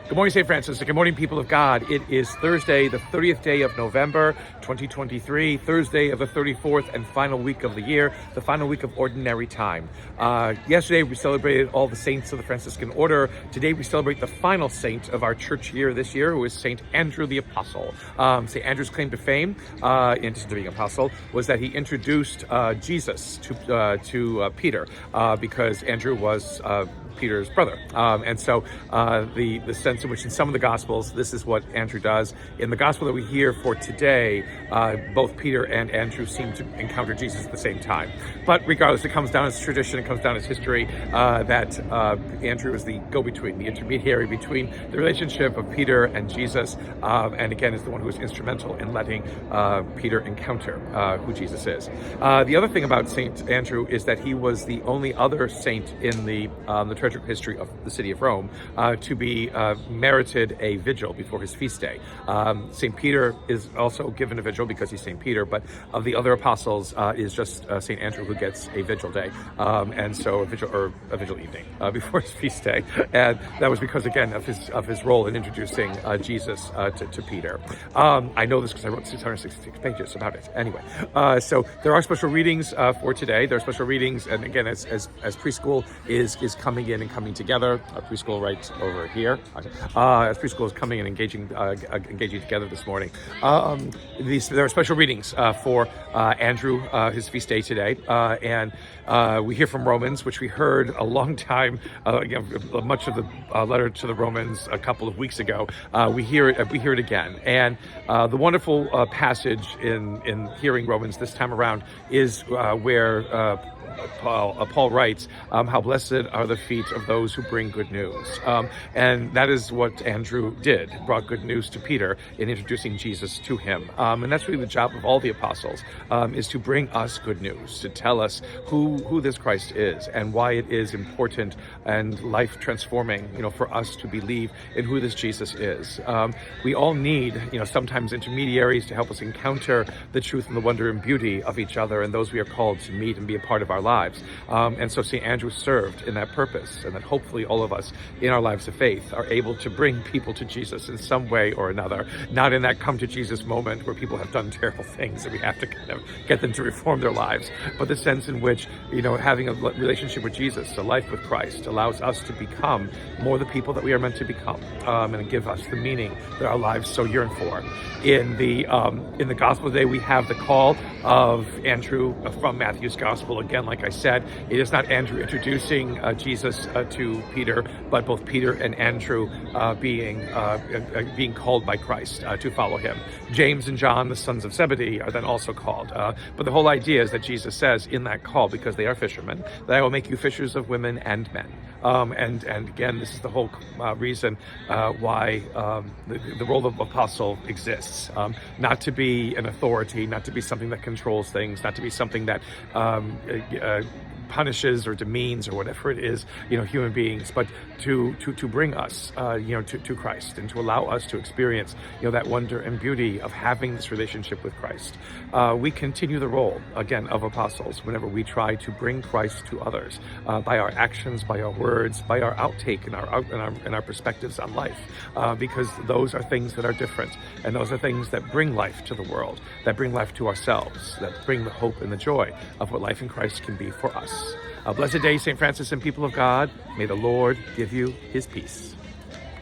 Good morning, St. Francis. Good morning, people of God. It is Thursday, the 30th day of November, 2023, Thursday of the 34th and final week of the year, the final week of Ordinary Time. Yesterday, we celebrated all the saints of the Franciscan Order. Today, we celebrate the final saint of our church year this year, who is St. Andrew the Apostle. St. Andrew's claim to fame, in addition to being apostle, was that he introduced Jesus to Peter, because Andrew was Peter's brother. And so the sense in which in some of the Gospels, this is what Andrew does. In the Gospel that we hear for today, both Peter and Andrew seem to encounter Jesus at the same time. But regardless, it comes down as tradition, it comes down as history, that Andrew is the go-between, the intermediary between the relationship of Peter and Jesus, and again is the one who is instrumental in letting Peter encounter who Jesus is. The other thing about St. Andrew is that he was the only other saint in the tragic history of the city of Rome to be merited a vigil before his feast day. St. Peter is also given a vigil because he's St. Peter, but of the other apostles is just St. Andrew who gets a vigil day, and so a vigil evening before his feast day, and that was because again of his role in introducing Jesus to Peter. I know this because I wrote 666 pages about it. Anyway, so there are special readings for today. There are special readings, and again, as preschool is coming in and coming together, preschool right over here. As preschool is coming and engaging together this morning. There are special readings for Andrew, his feast day today, and we hear from Romans, which we heard a long time, much of the letter to the Romans a couple of weeks ago. We hear it again, and the wonderful passage in hearing Romans this time around is where Paul writes, how blessed are the feet of those who bring good news. And that is what Andrew did, brought good news to Peter in introducing Jesus to him. And that's really the job of all the apostles, is to bring us good news, to tell us who this Christ is and why it is important and life transforming, for us to believe in who this Jesus is. We all need, sometimes intermediaries to help us encounter the truth and the wonder and beauty of each other and those we are called to meet and be a part of our lives. And so St. Andrew served in that purpose, and that hopefully all of us in our lives of faith are able to bring people to Jesus in some way or another, not in that come to Jesus moment where people have done terrible things and we have to kind of get them to reform their lives, but the sense in which, having a relationship with Jesus, a life with Christ, allows us to become more the people that we are meant to become, and give us the meaning that our lives so yearn for. In the Gospel today, we have the call of Andrew from Matthew's Gospel. Again, like I said, it is not Andrew introducing Jesus to Peter, but both Peter and Andrew being called by Christ to follow him. James and John, the sons of Zebedee, are then also called. But the whole idea is that Jesus says in that call, because they are fishermen, that I will make you fishers of women and men. And again, this is the whole reason why the role of apostle exists. Not to be an authority, not to be something that controls things, not to be something that punishes or demeans or whatever it is, human beings, but to bring us, to Christ, and to allow us to experience, that wonder and beauty of having this relationship with Christ. We continue the role, again, of apostles whenever we try to bring Christ to others, by our actions, by our words, by our outtake and our perspectives on life, because those are things that are different, and those are things that bring life to the world, that bring life to ourselves, that bring the hope and the joy of what life in Christ can be for us. A blessed day, St. Francis and people of God. May the Lord give you his peace.